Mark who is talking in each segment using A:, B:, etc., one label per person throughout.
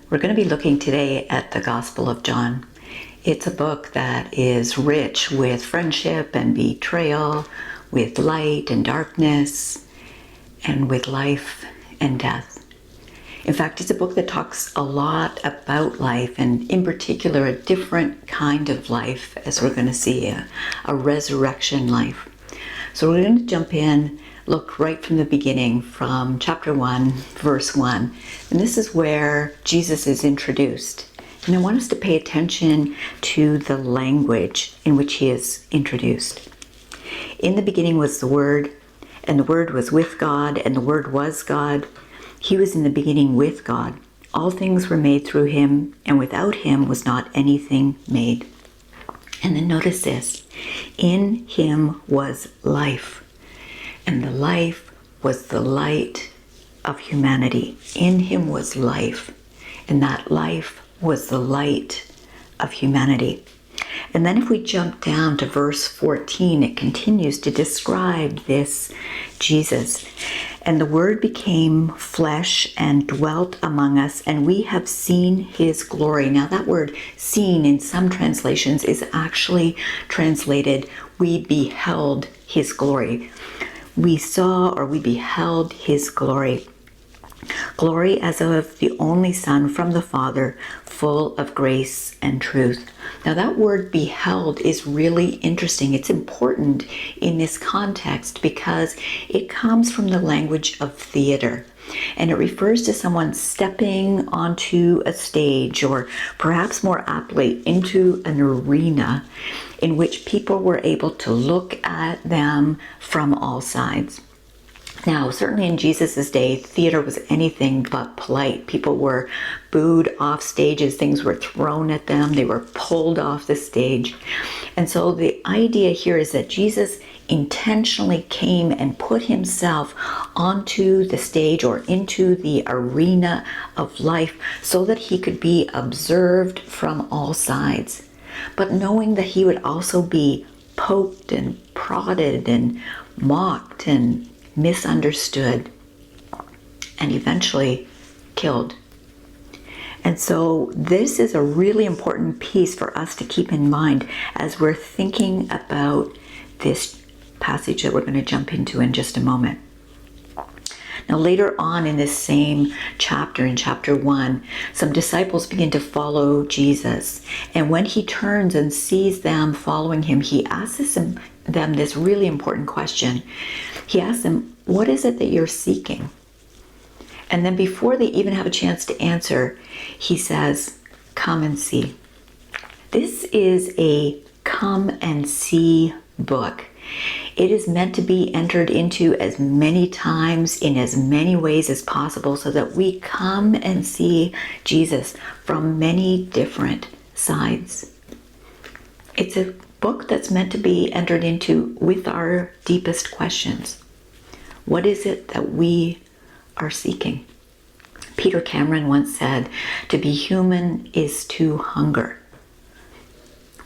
A: We're going to be looking today at the Gospel of John. It's a book that is rich with friendship and betrayal, with light and darkness, and with life and death. In fact, it's a book that talks a lot about life, and in particular, a different kind of life, as we're going to see, a resurrection life. So we're going to jump in, look right from the beginning, from chapter 1, verse 1. And this is where Jesus is introduced. And I want us to pay attention to the language in which he is introduced. In the beginning was the Word, and the Word was with God, and the Word was God. He was in the beginning with God. All things were made through him, and without him was not anything made. And then notice this. In him was life, and the life was the light of humanity. In him was life, and that life was the light of humanity. And then if we jump down to verse 14, it continues to describe this Jesus. And the Word became flesh and dwelt among us, and we have seen his glory. Now that word seen in some translations is actually translated, we beheld his glory. We saw or we beheld his glory. Glory as of the only Son from the Father, full of grace and truth. Now that word beheld is really interesting. It's important in this context because it comes from the language of theater. And it refers to someone stepping onto a stage, or perhaps more aptly, into an arena in which people were able to look at them from all sides. Now, certainly in Jesus' day, theater was anything but polite. People were booed off stages. Things were thrown at them. They were pulled off the stage. And so the idea here is that Jesus intentionally came and put himself onto the stage or into the arena of life so that he could be observed from all sides. But knowing that he would also be poked and prodded and mocked and misunderstood, and eventually killed. And so this is a really important piece for us to keep in mind as we're thinking about this passage that we're going to jump into in just a moment. Now later on in this same chapter, in chapter 1, some disciples begin to follow Jesus. And when he turns and sees them following him, he asks them this really important question. He asks them, what is it that you're seeking? And then before they even have a chance to answer, he says, come and see. This is a come and see book. It is meant to be entered into as many times in as many ways as possible so that we come and see Jesus from many different sides. It's a book that's meant to be entered into with our deepest questions. What is it that we are seeking? Peter Cameron once said, to be human is to hunger.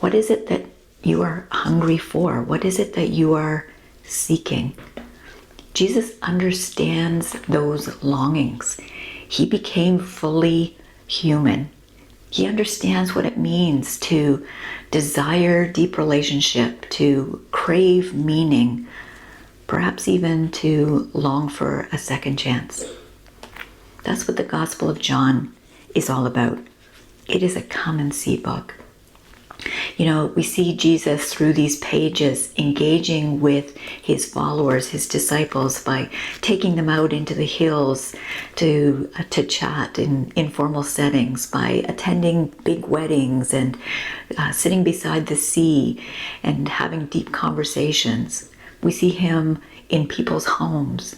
A: What is it that you are hungry for? What is it that you are seeking? Jesus understands those longings. He became fully human. He understands what it means to desire deep relationship, to crave meaning, perhaps even to long for a second chance. That's what the Gospel of John is all about. It is a come and see book. You know, we see Jesus through these pages engaging with his followers, his disciples, by taking them out into the hills to chat in informal settings, by attending big weddings and sitting beside the sea and having deep conversations. We see him in people's homes.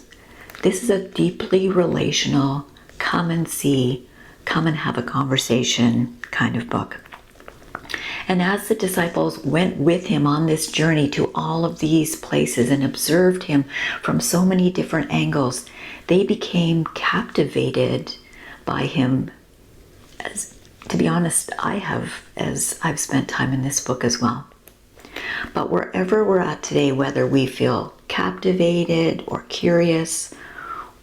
A: This is a deeply relational, come and see, come and have a conversation kind of book. And as the disciples went with him on this journey to all of these places and observed him from so many different angles, they became captivated by him. As, to be honest, I have, as I've spent time in this book as well. But wherever we're at today, whether we feel captivated or curious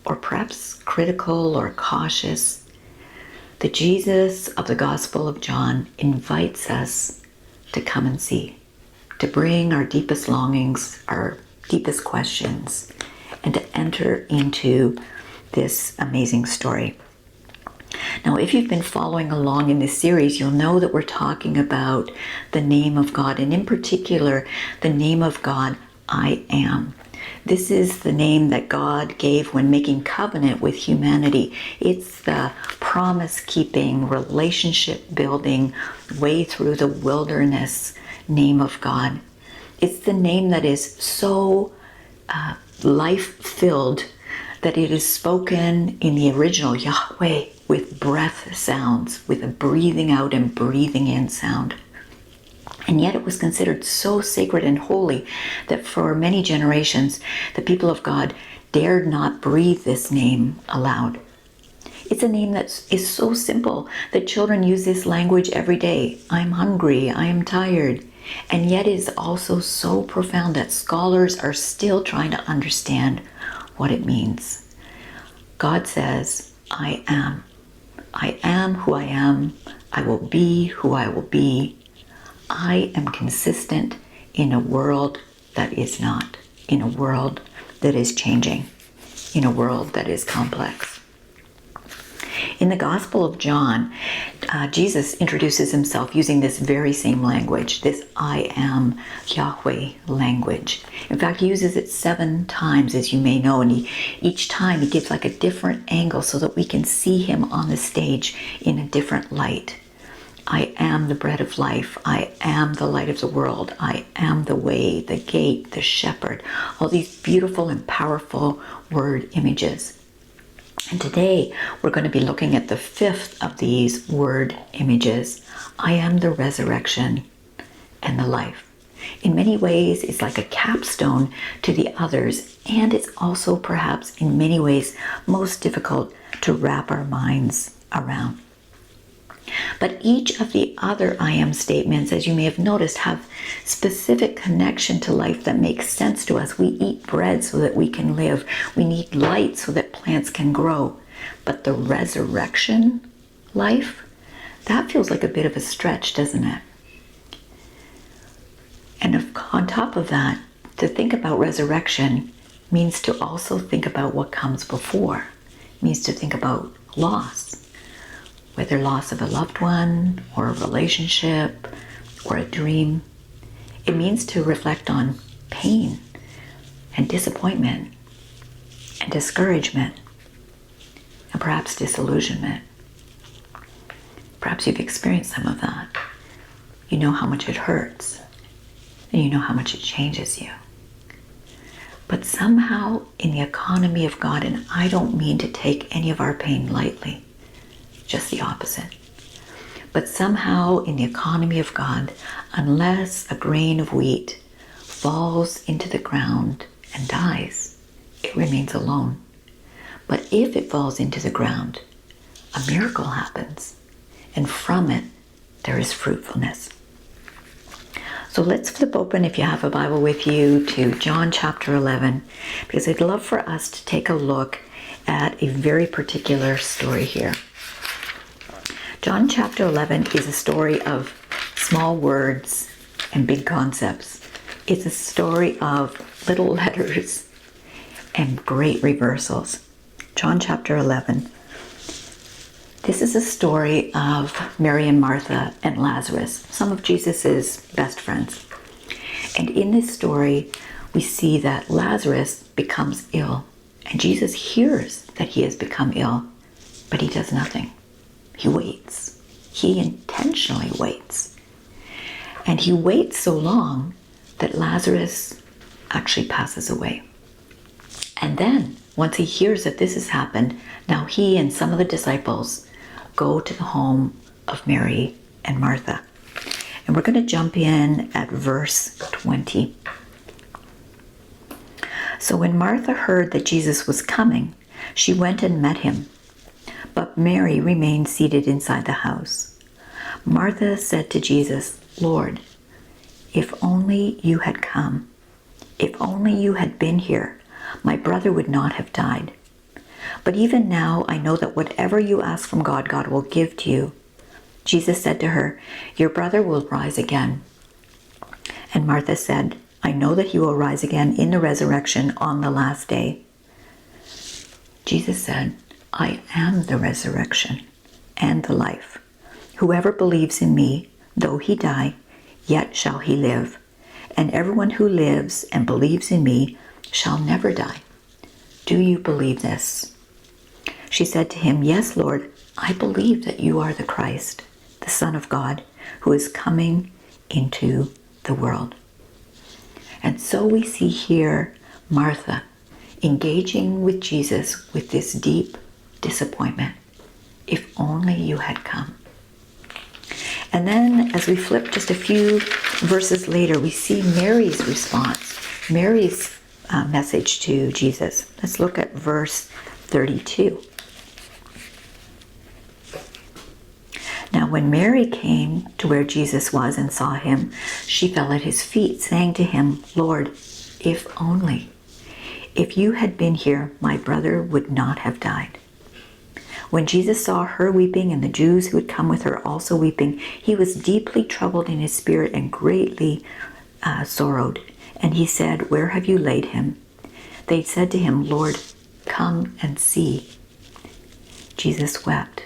A: or perhaps critical or cautious, The Jesus of the Gospel of John invites us to come and see, to bring our deepest longings, our deepest questions, and to enter into this amazing story. Now, if you've been following along in this series, you'll know that we're talking about the name of God, and in particular, the name of God, I Am. This is the name that God gave when making covenant with humanity. It's the promise-keeping, relationship-building, way through the wilderness name of God. It's the name that is so life-filled that it is spoken in the original Yahweh with breath sounds, with a breathing out and breathing in sound. And yet it was considered so sacred and holy that for many generations, the people of God dared not breathe this name aloud. It's a name that is so simple that children use this language every day. I'm hungry, I am tired. And yet it is also so profound that scholars are still trying to understand what it means. God says, I am. I am who I am. I will be who I will be. I am consistent in a world that is not, in a world that is changing, in a world that is complex. In the Gospel of John, Jesus introduces himself using this very same language, this I am Yahweh language. In fact, he uses it 7 times, as you may know, and each time he gives like a different angle so that we can see him on the stage in a different light. I am the bread of life. I am the light of the world. I am the way, the gate, the shepherd. All these beautiful and powerful word images. And today we're going to be looking at the 5th of these word images. I am the resurrection and the life. In many ways, it's like a capstone to the others, and it's also perhaps in many ways most difficult to wrap our minds around. But each of the other I am statements, as you may have noticed, have specific connection to life that makes sense to us. We eat bread so that we can live. We need light so that plants can grow. But the resurrection life, that feels like a bit of a stretch, doesn't it? And on top of that, to think about resurrection means to also think about what comes before. It means to think about loss. Whether loss of a loved one, or a relationship, or a dream. It means to reflect on pain, and disappointment, and discouragement, and perhaps disillusionment. Perhaps you've experienced some of that. You know how much it hurts, and you know how much it changes you. But somehow, in the economy of God, and I don't mean to take any of our pain lightly, just the opposite. But somehow in the economy of God, unless a grain of wheat falls into the ground and dies, it remains alone. But if it falls into the ground, a miracle happens, and from it there is fruitfulness. So let's flip open, if you have a Bible with you, to John chapter 11, because I'd love for us to take a look at a very particular story here. John chapter 11 is a story of small words and big concepts. It's a story of little letters and great reversals. John chapter 11. This is a story of Mary and Martha and Lazarus, some of Jesus's best friends. And in this story, we see that Lazarus becomes ill, and Jesus hears that he has become ill, but he does nothing. He waits. He intentionally waits. And he waits so long that Lazarus actually passes away. And then, once he hears that this has happened, now he and some of the disciples go to the home of Mary and Martha. And we're going to jump in at verse 20. So when Martha heard that Jesus was coming, she went and met him. But Mary remained seated inside the house. Martha said to Jesus, Lord, if only you had come, if only you had been here, my brother would not have died. But even now I know that whatever you ask from God, God will give to you." Jesus said to her, "Your brother will rise again." And Martha said, "I know that he will rise again in the resurrection on the last day." Jesus said, "I am the resurrection and the life. Whoever believes in me, though he die, yet shall he live. And everyone who lives and believes in me shall never die. Do you believe this?" She said to him, "Yes, Lord, I believe that you are the Christ, the Son of God, who is coming into the world." And so we see here Martha engaging with Jesus with this deep disappointment. If only you had come. And then as we flip just a few verses later, we see Mary's response, Mary's message to Jesus. Let's look at verse 32. Now when Mary came to where Jesus was and saw him, she fell at his feet, saying to him, "Lord, if only, if you had been here, my brother would not have died." When Jesus saw her weeping and the Jews who had come with her also weeping, he was deeply troubled in his spirit and greatly sorrowed. And he said, "Where have you laid him?" They said to him, "Lord, come and see." Jesus wept.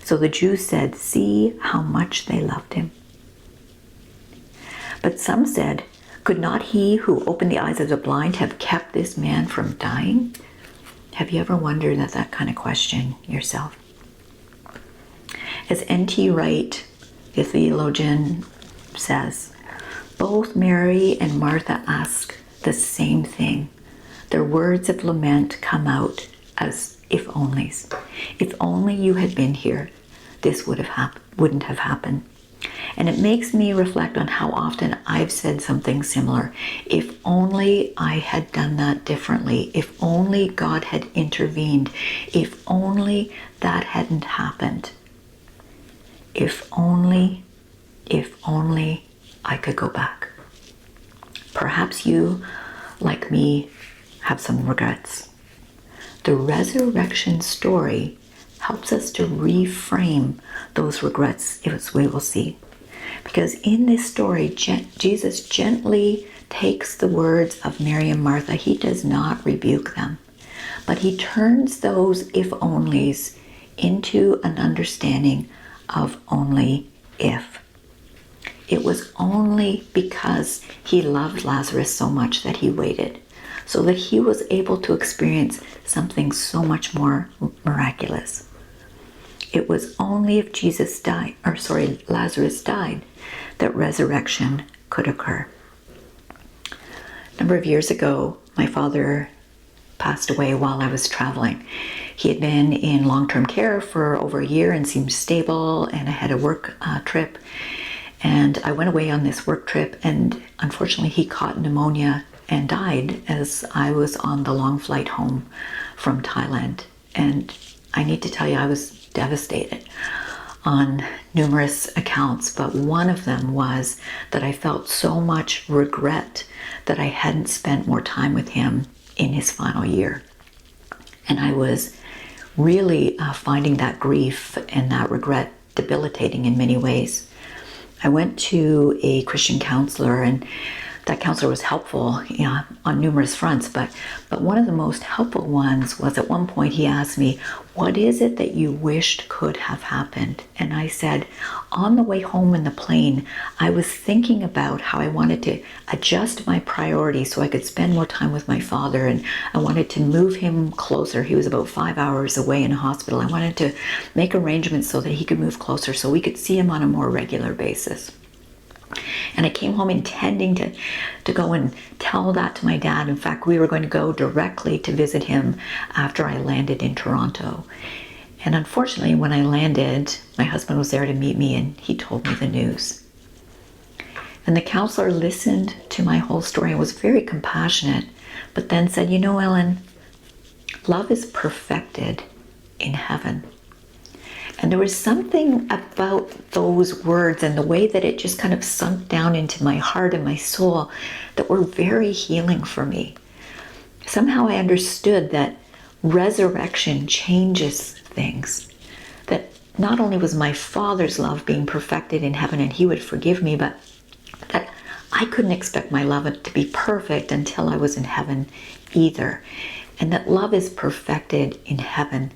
A: So the Jews said, "See how much they loved him." But some said, "Could not he who opened the eyes of the blind have kept this man from dying?" Have you ever wondered that kind of question yourself? As N.T. Wright, the theologian, says, both Mary and Martha ask the same thing. Their words of lament come out as if onlys. If only you had been here, this wouldn't have happened. And it makes me reflect on how often I've said something similar. If only I had done that differently. If only God had intervened. If only that hadn't happened. If only I could go back. Perhaps you, like me, have some regrets. The resurrection story helps us to reframe those regrets, as we will see. Because in this story, Jesus gently takes the words of Mary and Martha. He does not rebuke them, but he turns those if-onlys into an understanding of only if. It was only because he loved Lazarus so much that he waited, so that he was able to experience something so much more miraculous. It was only if Lazarus died, that resurrection could occur. A number of years ago, my father passed away while I was traveling. He had been in long-term care for over a year and seemed stable, and I had a work trip. And I went away on this work trip, and unfortunately he caught pneumonia and died as I was on the long flight home from Thailand. And I need to tell you, I was devastated on numerous accounts, but one of them was that I felt so much regret that I hadn't spent more time with him in his final year. And I was really finding that grief and that regret debilitating in many ways. I went to a Christian counselor, and that counselor was helpful on numerous fronts, but one of the most helpful ones was at one point he asked me, "What is it that you wished could have happened?" And I said, on the way home in the plane, I was thinking about how I wanted to adjust my priorities so I could spend more time with my father, and I wanted to move him closer. He was about 5 hours away in a hospital. I wanted to make arrangements so that he could move closer so we could see him on a more regular basis. And I came home intending to go and tell that to my dad. In fact, we were going to go directly to visit him after I landed in Toronto. And unfortunately, when I landed, my husband was there to meet me, and he told me the news. And the counselor listened to my whole story and was very compassionate, but then said, "You know, Ellen, love is perfected in heaven." And there was something about those words and the way that it just kind of sunk down into my heart and my soul that were very healing for me. Somehow I understood that resurrection changes things. That not only was my Father's love being perfected in heaven and he would forgive me, but that I couldn't expect my love to be perfect until I was in heaven either. And that love is perfected in heaven.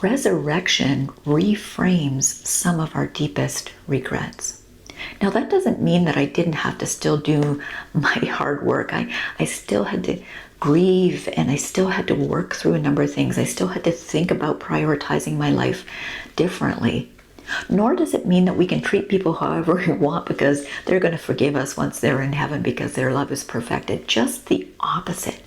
A: Resurrection reframes some of our deepest regrets. Now, that doesn't mean that I didn't have to still do my hard work. I still had to grieve, and I still had to work through a number of things. I still had to think about prioritizing my life differently. Nor does it mean that we can treat people however we want because they're going to forgive us once they're in heaven because their love is perfected. Just the opposite.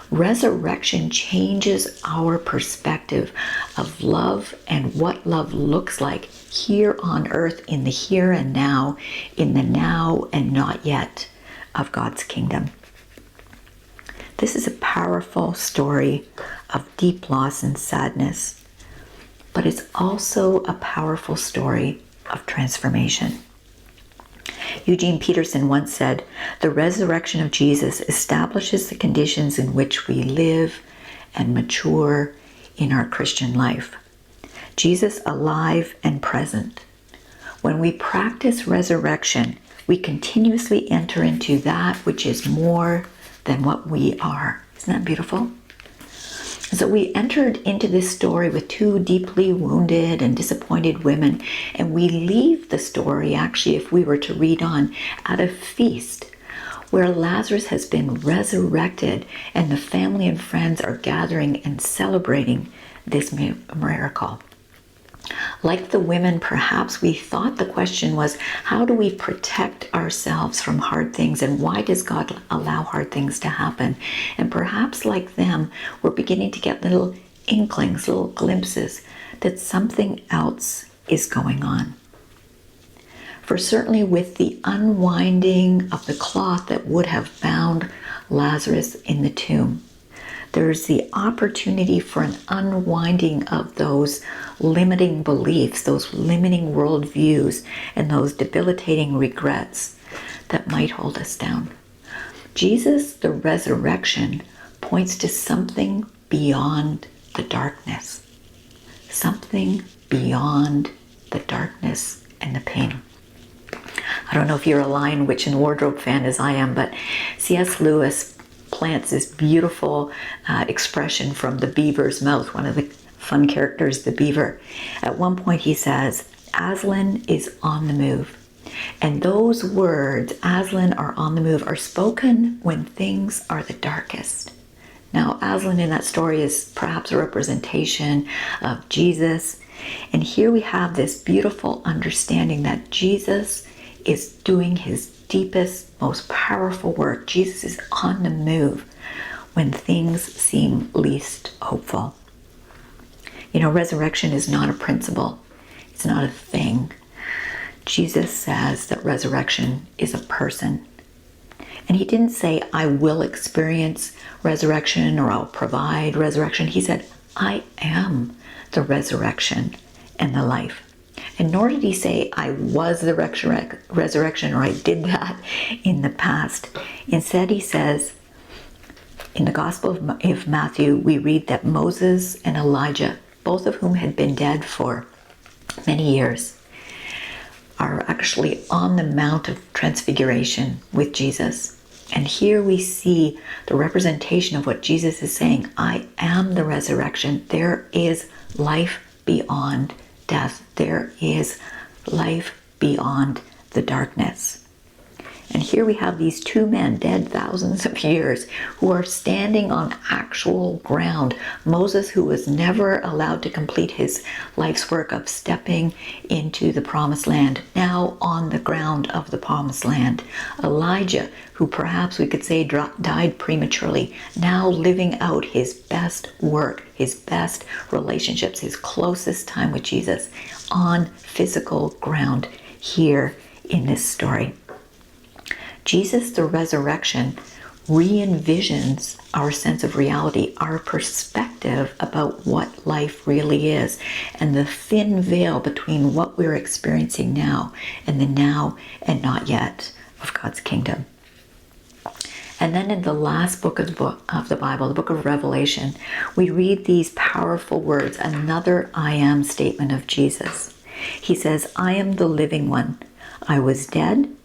A: Resurrection changes our perspective of love and what love looks like here on earth, in the here and now, in the now and not yet of God's kingdom. This is a powerful story of deep loss and sadness, but it's also a powerful story of transformation. Eugene Peterson once said, "The resurrection of Jesus establishes the conditions in which we live and mature in our Christian life." Jesus alive and present. When we practice resurrection, we continuously enter into that which is more than what we are. Isn't that beautiful? So we entered into this story with two deeply wounded and disappointed women, and we leave the story, actually, if we were to read on, at a feast where Lazarus has been resurrected and the family and friends are gathering and celebrating this miracle. Like the women, perhaps we thought the question was, how do we protect ourselves from hard things, and why does God allow hard things to happen? And perhaps like them, we're beginning to get little inklings, little glimpses that something else is going on. For certainly with the unwinding of the cloth that would have bound Lazarus in the tomb, there's the opportunity for an unwinding of those limiting beliefs, those limiting worldviews, and those debilitating regrets that might hold us down. Jesus, the resurrection, points to something beyond the darkness. Something beyond the darkness and the pain. I don't know if you're a Lion, Witch, and Wardrobe fan as I am, but C.S. Lewis plants this beautiful expression from the beaver's mouth, one of the fun characters, the beaver. At one point he says, Aslan is on the move. And those words, Aslan are on the move, are spoken when things are the darkest. Now, Aslan in that story is perhaps a representation of Jesus. And here we have this beautiful understanding that Jesus is doing his deepest, most powerful work. Jesus is on the move when things seem least hopeful. You know, resurrection is not a principle. It's not a thing. Jesus says that resurrection is a person. And he didn't say, I will experience resurrection or I'll provide resurrection. He said, I am the resurrection and the life. And nor did he say, I was the resurrection or I did that in the past. Instead, he says, in the Gospel of Matthew, we read that Moses and Elijah, both of whom had been dead for many years, are actually on the Mount of Transfiguration with Jesus. And here we see the representation of what Jesus is saying. I am the resurrection. There is life beyond death. There is life beyond the darkness. And here we have these two men, dead thousands of years, who are standing on actual ground. Moses, who was never allowed to complete his life's work of stepping into the promised land, now on the ground of the promised land. Elijah, who perhaps we could say died prematurely, now living out his best work, his best relationships, his closest time with Jesus on physical ground here in this story. Jesus, the resurrection, re-envisions our sense of reality, our perspective about what life really is, and the thin veil between what we're experiencing now and the now and not yet of God's kingdom. And then in the last book of the Bible, the book of Revelation, we read these powerful words, another I am statement of Jesus. He says, I am the living one. I was dead,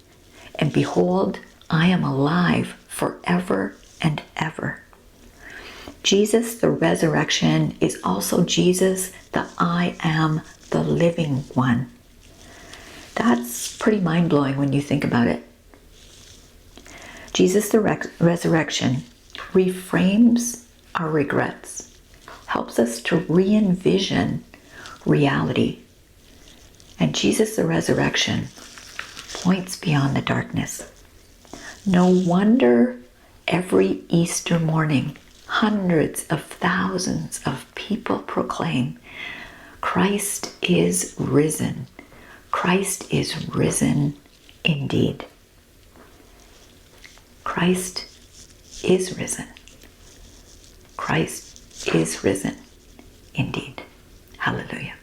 A: and behold, I am alive forever and ever. Jesus, the resurrection, is also Jesus, the I am the living one. That's pretty mind-blowing when you think about it. Jesus, the resurrection, reframes our regrets, helps us to re-envision reality. And Jesus, the resurrection, points beyond the darkness. No wonder every Easter morning, hundreds of thousands of people proclaim, Christ is risen. Christ is risen indeed. Christ is risen. Christ is risen indeed. Hallelujah.